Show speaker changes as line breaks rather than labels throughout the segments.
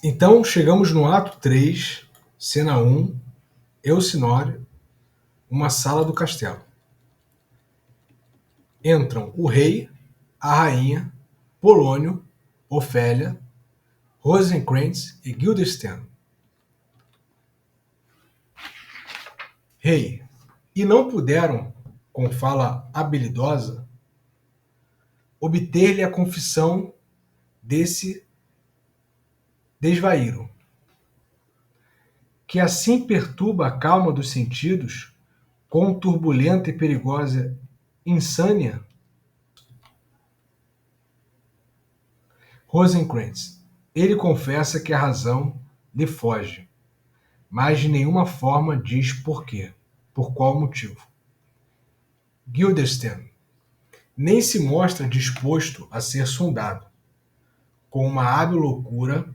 Então, chegamos no ato 3, cena 1, Elsinore, uma sala do castelo. Entram o rei, a rainha, Polônio, Ofélia, Rosencrantz e Guildenstern. Rei, e não puderam, com fala habilidosa, obter-lhe a confissão desse desvaíro, que assim perturba a calma dos sentidos com turbulenta e perigosa insânia. Rosencrantz, ele confessa que a razão lhe foge, mas de nenhuma forma diz por quê, por qual motivo. Guildenstern nem se mostra disposto a ser sondado. Com uma hábil loucura,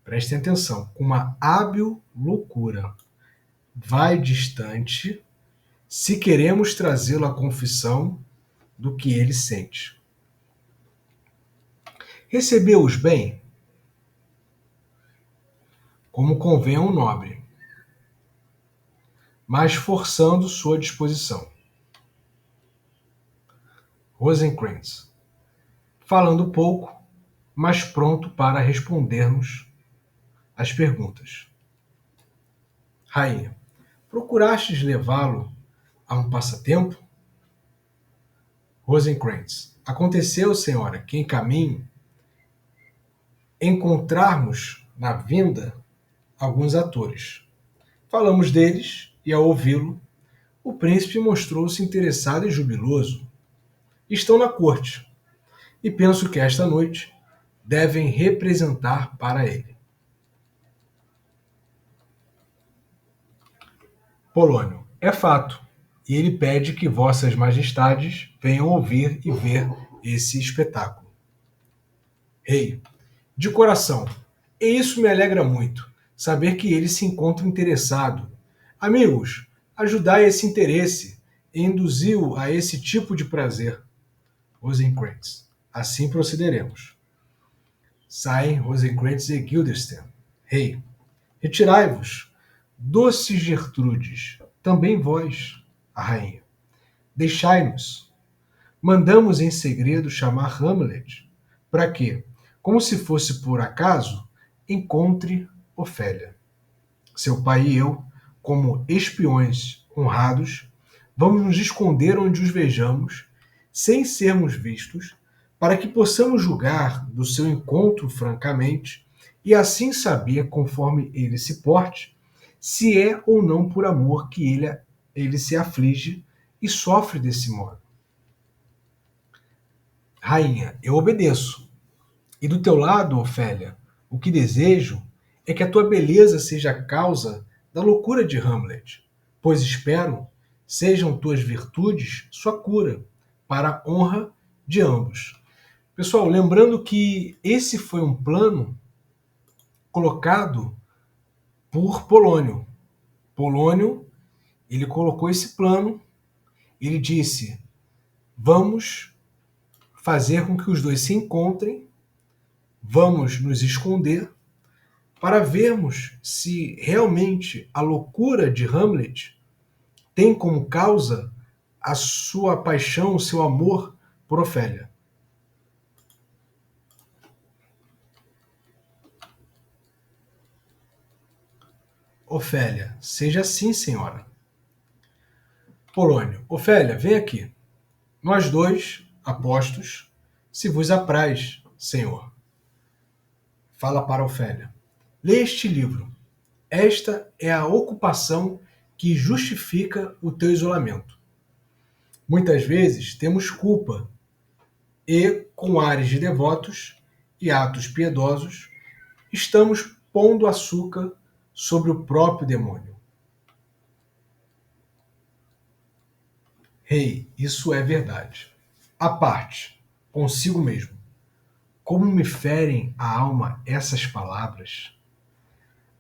prestem atenção, com uma hábil loucura, vai distante, se queremos trazê-lo à confissão do que ele sente. Recebeu-os bem, como convém a um nobre, mas forçando sua disposição. Rosencrantz, falando pouco, mas pronto para responder-nos as perguntas. Rainha, procurastes levá-lo a um passatempo? Rosencrantz, aconteceu, senhora, que em caminho encontrarmos na vinda alguns atores. Falamos deles e, ao ouvi-lo, o príncipe mostrou-se interessado e jubiloso. Estão na corte e penso que esta noite devem representar para ele. Polônio, é fato, e ele pede que vossas majestades venham ouvir e ver esse espetáculo. Rei, de coração, e isso me alegra muito, saber que ele se encontra interessado. Amigos, ajudai esse interesse e induzi-o a esse tipo de prazer. Rosencrantz, assim procederemos. Saem Rosencrantz e Guildenstern. Rei, retirai-vos, doces Gertrudes, também vós, a rainha. Deixai-nos. Mandamos em segredo chamar Hamlet, para que, como se fosse por acaso, encontre Ofélia. Seu pai e eu, como espiões honrados, vamos nos esconder onde os vejamos, sem sermos vistos, para que possamos julgar do seu encontro francamente e assim saber, conforme ele se porte, se é ou não por amor que ele se aflige e sofre desse modo. Rainha, eu obedeço. E do teu lado, Ofélia, o que desejo é que a tua beleza seja a causa da loucura de Hamlet, pois espero sejam tuas virtudes sua cura, para a honra de ambos. Pessoal, lembrando que esse foi um plano colocado por Polônio. Polônio, ele colocou esse plano, ele disse, vamos fazer com que os dois se encontrem, vamos nos esconder, para vermos se realmente a loucura de Hamlet tem como causa a sua paixão, o seu amor por Ofélia. Ofélia, seja assim, senhora. Polônio, Ofélia, vem aqui. Nós dois, apostos, se vos apraz, senhor. Fala para Ofélia. Lê este livro. Esta é a ocupação que justifica o teu isolamento. Muitas vezes temos culpa e, com ares de devotos e atos piedosos, estamos pondo açúcar sobre o próprio demônio. Rei, isso é verdade. À parte, consigo mesmo. Como me ferem a alma essas palavras?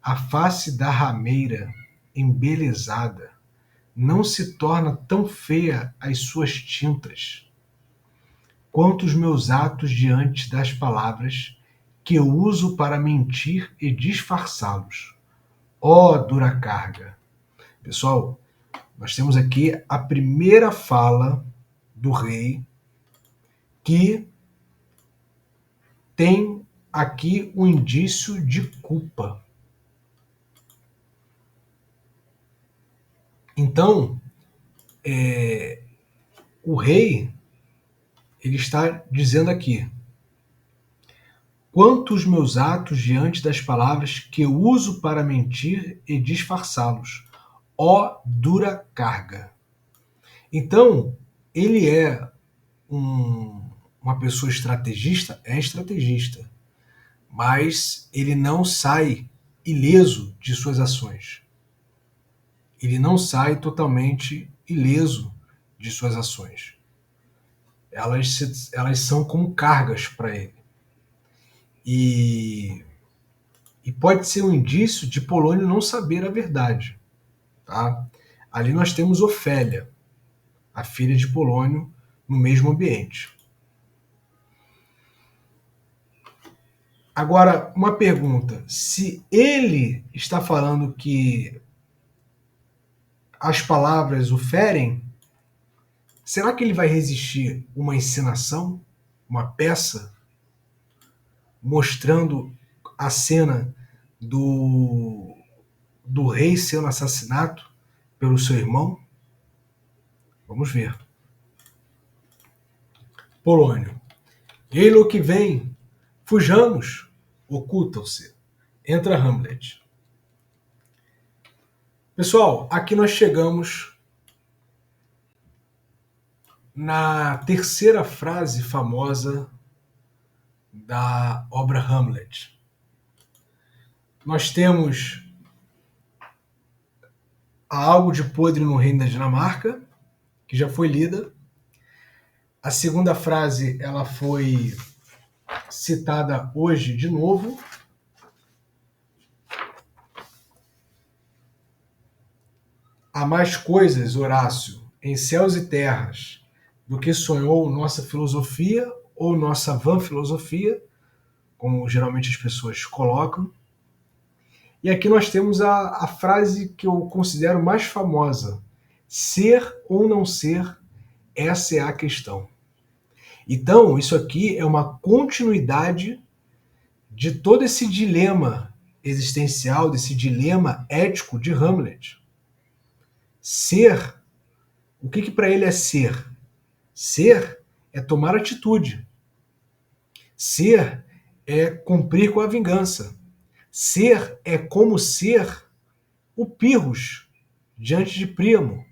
A face da rameira embelezada não se torna tão feia as suas tintas, quanto os meus atos diante das palavras que eu uso para mentir e disfarçá-los. Ó dura carga. Pessoal, nós temos aqui a primeira fala do rei que tem aqui um indício de culpa. Então, o rei, ele está dizendo aqui: quantos meus atos diante das palavras que eu uso para mentir e disfarçá-los, ó dura carga. Então, ele é uma pessoa estrategista, mas ele não sai ileso de suas ações. Ele não sai totalmente ileso de suas ações. Elas são como cargas para ele. E pode ser um indício de Polônio não saber a verdade. Tá? Ali nós temos Ofélia, a filha de Polônio, no mesmo ambiente. Agora, uma pergunta: se ele está falando que as palavras o ferem, será que ele vai resistir uma encenação, uma peça, mostrando a cena do rei sendo assassinado pelo seu irmão? Vamos ver. Polônio. Ei-lo que vem, fujamos, ocultam-se. Entra Hamlet. Pessoal, aqui nós chegamos na terceira frase famosa da obra Hamlet. Nós temos há algo de podre no reino da Dinamarca, que já foi lida. A segunda frase ela foi citada hoje de novo. Há mais coisas, Horácio, em céus e terras do que sonhou nossa filosofia ou nossa vã filosofia, como geralmente as pessoas colocam. E aqui nós temos a frase que eu considero mais famosa: ser ou não ser, essa é a questão. Então, isso aqui é uma continuidade de todo esse dilema existencial, desse dilema ético de Hamlet. Ser, o que para ele é ser? Ser é tomar atitude. Ser é cumprir com a vingança. Ser é como ser o Pirros diante de Príamo.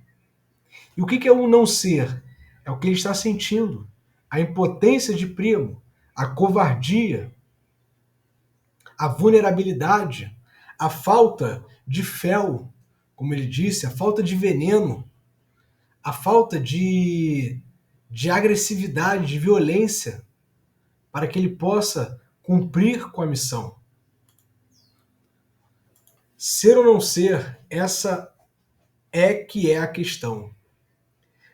E o que é o não ser? É o que ele está sentindo. A impotência de Príamo, a covardia, a vulnerabilidade, a falta de fel, como ele disse, a falta de veneno, a falta de agressividade, de violência, para que ele possa cumprir com a missão. Ser ou não ser, essa é que é a questão.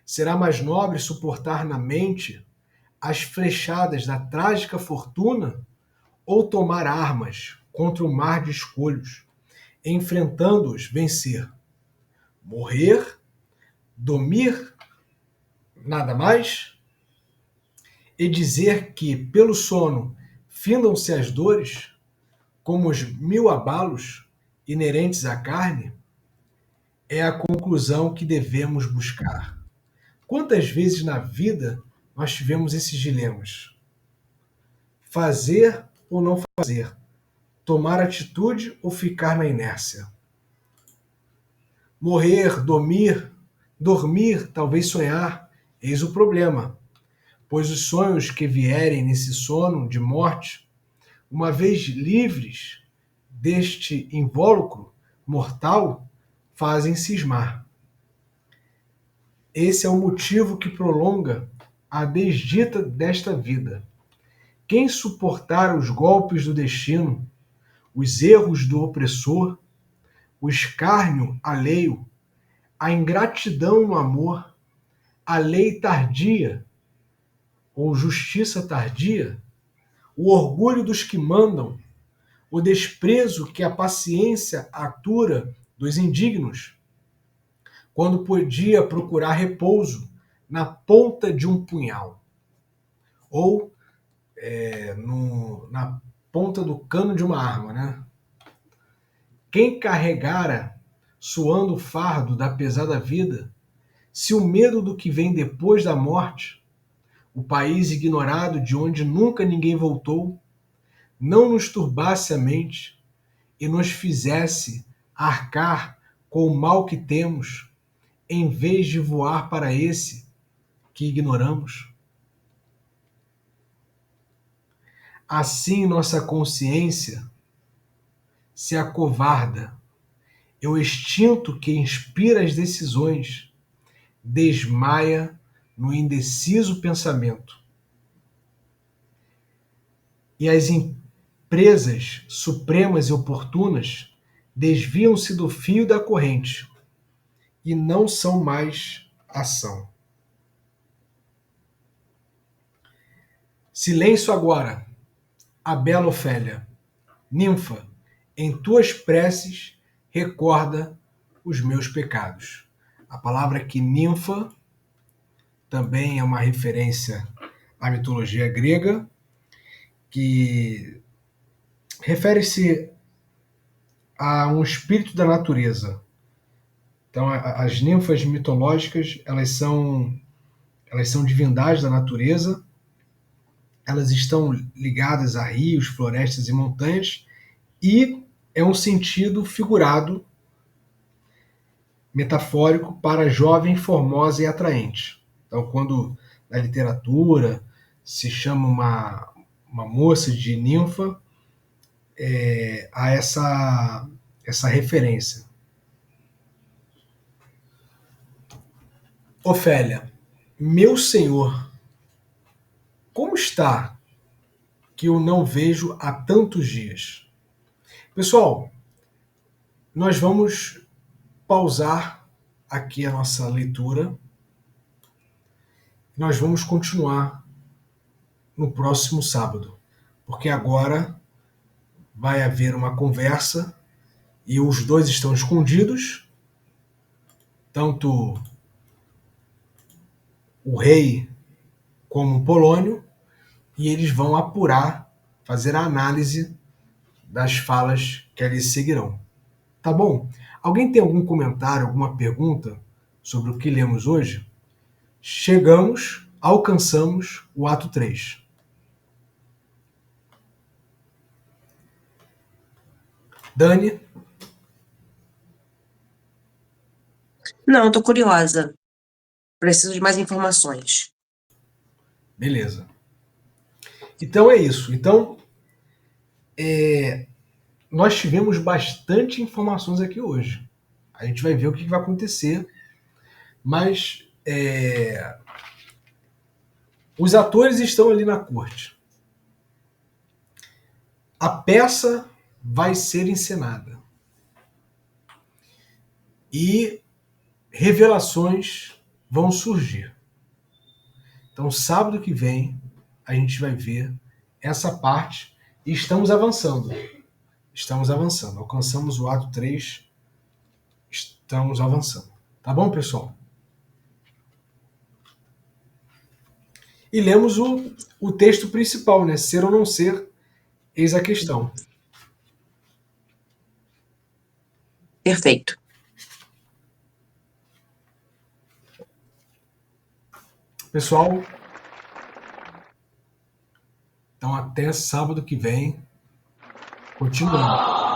Será mais nobre suportar na mente as flechadas da trágica fortuna ou tomar armas contra o mar de escolhos, enfrentando-os, vencer? Morrer, dormir, nada mais? E dizer que, pelo sono, findam-se as dores, como os 1000 abalos inerentes à carne? É a conclusão que devemos buscar. Quantas vezes na vida nós tivemos esses dilemas? Fazer ou não fazer? Tomar atitude ou ficar na inércia? Morrer, dormir, talvez sonhar, eis o problema. Pois os sonhos que vierem nesse sono de morte, uma vez livres deste invólucro mortal, fazem cismar. Esse é o motivo que prolonga a desdita desta vida. Quem suportar os golpes do destino, os erros do opressor, o escárnio alheio, a ingratidão no amor, a lei tardia ou justiça tardia, o orgulho dos que mandam, o desprezo que a paciência atura dos indignos, quando podia procurar repouso na ponta de um punhal, ou na ponta do cano de uma arma, né? Quem carregara, suando o fardo da pesada vida, se o medo do que vem depois da morte, o país ignorado de onde nunca ninguém voltou, não nos turbasse a mente e nos fizesse arcar com o mal que temos, em vez de voar para esse que ignoramos? Assim nossa consciência se acovarda, e o instinto que inspira as decisões desmaia no indeciso pensamento. E as empresas supremas e oportunas desviam-se do fio da corrente e não são mais ação. Silêncio agora, a bela Ofélia. Ninfa, em tuas preces recorda os meus pecados. A palavra aqui, ninfa, também é uma referência à mitologia grega, que refere-se a um espírito da natureza. Então, as ninfas mitológicas, elas são divindades da natureza, elas estão ligadas a rios, florestas e montanhas, e é um sentido figurado, metafórico, para jovem, formosa e atraente. Então, quando na literatura se chama uma moça de ninfa, há essa referência. Ofélia, meu senhor, como está que eu não vejo há tantos dias? Pessoal, nós vamos pausar aqui a nossa leitura. Nós vamos continuar no próximo sábado, porque agora vai haver uma conversa e os dois estão escondidos, tanto o rei como o Polônio, e eles vão apurar, fazer a análise das falas que ali seguirão. Tá bom? Alguém tem algum comentário, alguma pergunta sobre o que lemos hoje? Alcançamos o ato 3. Dani?
Não, eu tô curiosa. Preciso de mais informações.
Beleza. Então é isso. Então, nós tivemos bastante informações aqui hoje. A gente vai ver o que vai acontecer. Mas os atores estão ali na corte. A peça vai ser encenada. E revelações vão surgir. Então, sábado que vem, a gente vai ver essa parte e estamos avançando. Estamos avançando. Alcançamos o ato 3. Estamos avançando. Tá bom, pessoal? E lemos o texto principal, né? Ser ou não ser, eis a questão.
Perfeito.
Pessoal, então até sábado que vem. Continuando.